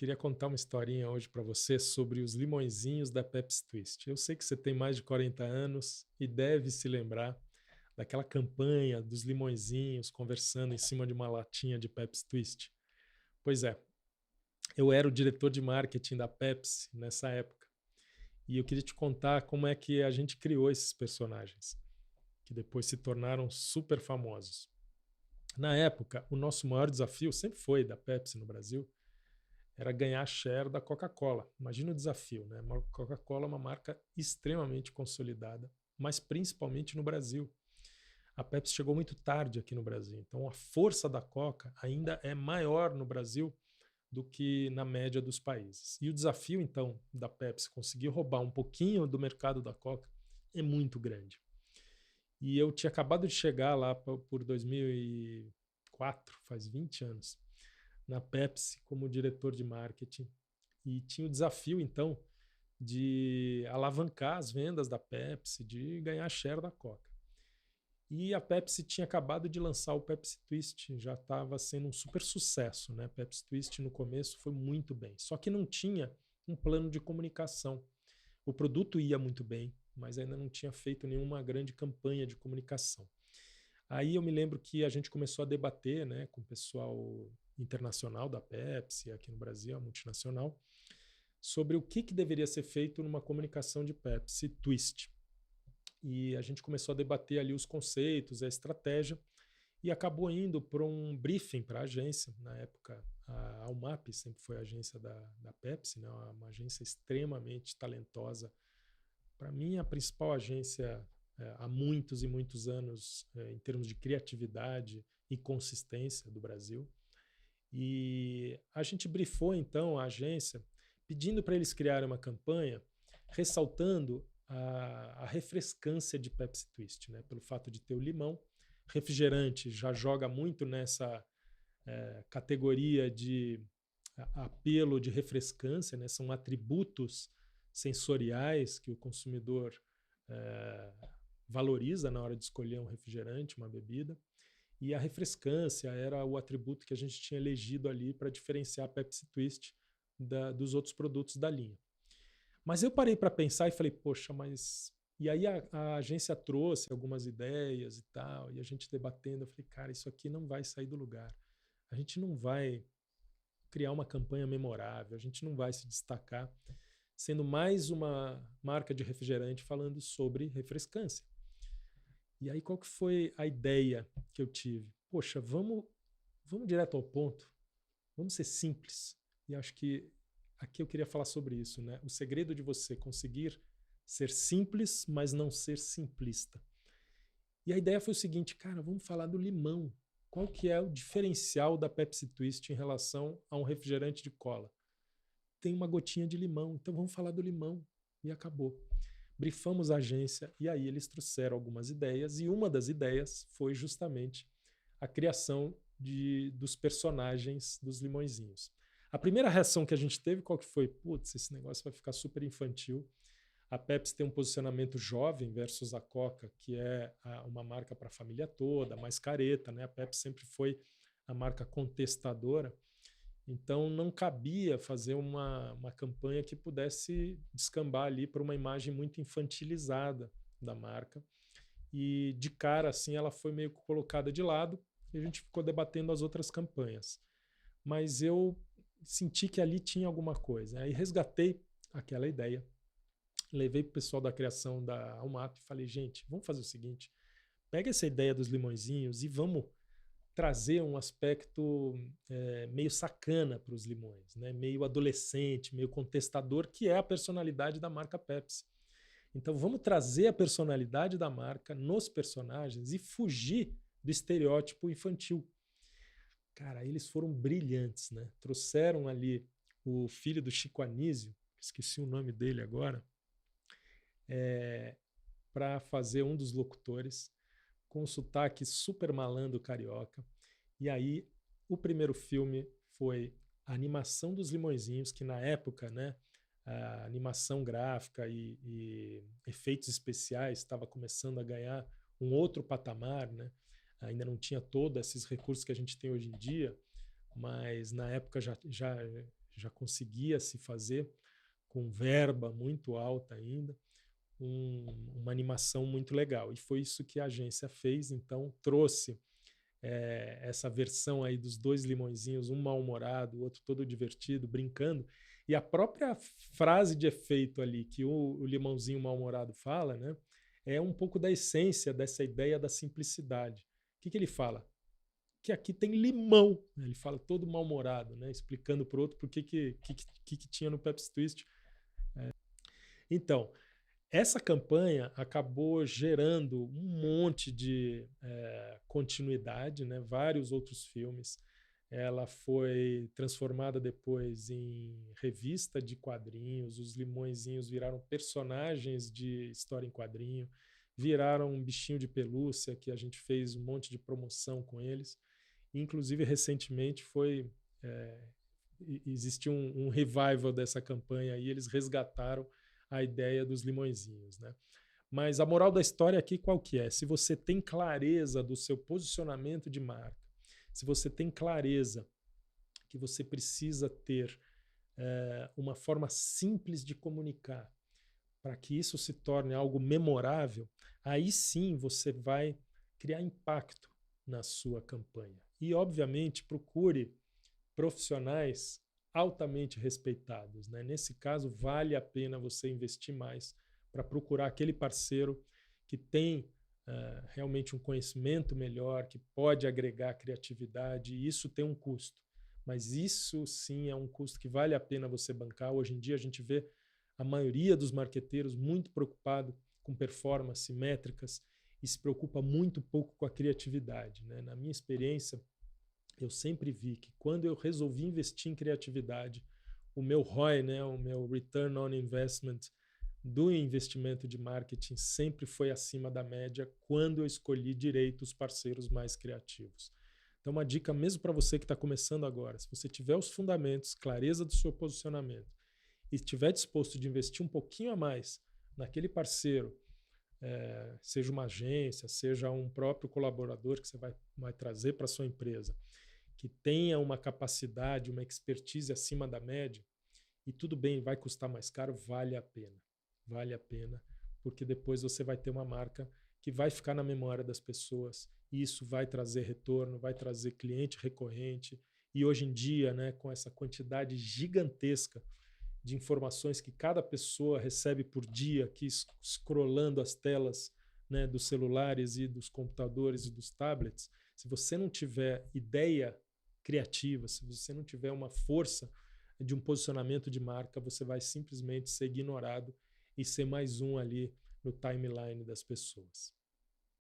Queria contar uma historinha hoje para você sobre os limõezinhos da Pepsi Twist. Eu sei que você tem mais de 40 anos e deve se lembrar daquela campanha dos limõezinhos conversando em cima de uma latinha de Pepsi Twist. Pois é, eu era o diretor de marketing da Pepsi nessa época e eu queria te contar como é que a gente criou esses personagens, que depois se tornaram super famosos. Na época, o nosso maior desafio sempre foi da Pepsi no Brasil era ganhar share da Coca-Cola. Imagina o desafio, né? A Coca-Cola é uma marca extremamente consolidada, mas principalmente no Brasil. A Pepsi chegou muito tarde aqui no Brasil, então a força da Coca ainda é maior no Brasil do que na média dos países. E o desafio, então, da Pepsi conseguir roubar um pouquinho do mercado da Coca é muito grande. E eu tinha acabado de chegar lá por 2004, faz 20 anos na Pepsi como diretor de marketing e tinha o desafio então de alavancar as vendas da Pepsi, de ganhar share da Coca. E a Pepsi tinha acabado de lançar o Pepsi Twist, já estava sendo um super sucesso, né? Pepsi Twist no começo foi muito bem, só que não tinha um plano de comunicação. O produto ia muito bem, mas ainda não tinha feito nenhuma grande campanha de comunicação. Aí eu me lembro que a gente começou a debater, né, com o pessoal internacional da Pepsi, aqui no Brasil, a multinacional, sobre o que deveria ser feito numa comunicação de Pepsi Twist. E a gente começou a debater ali os conceitos, a estratégia, e acabou indo para um briefing para a agência. Na época, a Almap sempre foi a agência da Pepsi, né, uma agência extremamente talentosa. Para mim, a principal agência há muitos e muitos anos em termos de criatividade e consistência do Brasil. E a gente brifou então a agência pedindo para eles criarem uma campanha ressaltando a refrescância de Pepsi Twist, né? Pelo fato de ter o limão. Refrigerante já joga muito nessa categoria de apelo de refrescância, né? São atributos sensoriais que o consumidor é, valoriza na hora de escolher um refrigerante, uma bebida. E a refrescância era o atributo que a gente tinha elegido ali para diferenciar a Pepsi Twist dos outros produtos da linha. Mas eu parei para pensar e falei, poxa, mas. E aí a agência trouxe algumas ideias e tal, e a gente debatendo, eu falei, cara, isso aqui não vai sair do lugar. A gente não vai criar uma campanha memorável, a gente não vai se destacar sendo mais uma marca de refrigerante falando sobre refrescância. E aí qual que foi a ideia que eu tive? Poxa, vamos direto ao ponto, vamos ser simples. E acho que aqui eu queria falar sobre isso, né? O segredo de você conseguir ser simples, mas não ser simplista. E a ideia foi o seguinte, cara, vamos falar do limão. Qual que é o diferencial da Pepsi Twist em relação a um refrigerante de cola? Tem uma gotinha de limão, então vamos falar do limão. E acabou. Brifamos a agência e aí eles trouxeram algumas ideias e uma das ideias foi justamente a criação dos personagens dos limõezinhos. A primeira reação que a gente teve, qual que foi? Putz, esse negócio vai ficar super infantil. A Pepsi tem um posicionamento jovem versus a Coca, que é uma marca para a família toda, mais careta, né? A Pepsi sempre foi a marca contestadora. Então não cabia fazer uma campanha que pudesse descambar ali para uma imagem muito infantilizada da marca. E de cara assim ela foi meio colocada de lado e a gente ficou debatendo as outras campanhas. Mas eu senti que ali tinha alguma coisa. Aí resgatei aquela ideia, levei para o pessoal da criação da Almap e falei, gente, vamos fazer o seguinte, pega essa ideia dos limõezinhos e vamos trazer um aspecto meio sacana para os limões, né? Meio adolescente, meio contestador, que é a personalidade da marca Pepsi. Então vamos trazer a personalidade da marca nos personagens e fugir do estereótipo infantil. Cara, eles foram brilhantes, né? Trouxeram ali o filho do Chico Anísio, esqueci o nome dele agora, para fazer um dos locutores, com um sotaque super malandro carioca. E aí, o primeiro filme foi a animação dos Limõezinhos, que na época, né, a animação gráfica e efeitos especiais estava começando a ganhar um outro patamar, né? Ainda não tinha todos esses recursos que a gente tem hoje em dia, mas na época já conseguia se fazer com verba muito alta ainda, uma animação muito legal. E foi isso que a agência fez, então trouxe essa versão aí dos dois limõezinhos, um mal-humorado, o outro todo divertido, brincando. E a própria frase de efeito ali que o limãozinho mal-humorado fala, né, é um pouco da essência dessa ideia da simplicidade. O que ele fala? Que aqui tem limão. Ele fala todo mal-humorado, né, explicando para o outro por que tinha no Pepsi Twist. Então, essa campanha acabou gerando um monte de continuidade, né? Vários outros filmes. Ela foi transformada depois em revista de quadrinhos, os limõezinhos viraram personagens de história em quadrinho, viraram um bichinho de pelúcia que a gente fez um monte de promoção com eles. Inclusive, recentemente existiu um revival dessa campanha e eles resgataram a ideia dos limõezinhos, né? Mas a moral da história aqui qual que é? Se você tem clareza do seu posicionamento de marca, se você tem clareza que você precisa ter uma forma simples de comunicar para que isso se torne algo memorável, aí sim você vai criar impacto na sua campanha. E, obviamente, procure profissionais altamente respeitados, né? Nesse caso, vale a pena você investir mais para procurar aquele parceiro que tem realmente um conhecimento melhor, que pode agregar criatividade, e isso tem um custo. Mas isso sim é um custo que vale a pena você bancar. Hoje em dia a gente vê a maioria dos marqueteiros muito preocupado com performance, métricas, e se preocupa muito pouco com a criatividade, né? Na minha experiência, eu sempre vi que quando eu resolvi investir em criatividade, o meu ROI, né, o meu Return on Investment do investimento de marketing sempre foi acima da média quando eu escolhi direito os parceiros mais criativos. Então, uma dica mesmo para você que está começando agora, se você tiver os fundamentos, clareza do seu posicionamento e estiver disposto de investir um pouquinho a mais naquele parceiro, seja uma agência, seja um próprio colaborador que você vai trazer para a sua empresa, que tenha uma capacidade, uma expertise acima da média, e tudo bem, vai custar mais caro, vale a pena. Vale a pena, porque depois você vai ter uma marca que vai ficar na memória das pessoas, e isso vai trazer retorno, vai trazer cliente recorrente, e hoje em dia, né, com essa quantidade gigantesca de informações que cada pessoa recebe por dia, aqui scrollando as telas, né, dos celulares e dos computadores e dos tablets, se você não tiver ideia criativa, se você não tiver uma força de um posicionamento de marca, você vai simplesmente ser ignorado e ser mais um ali no timeline das pessoas.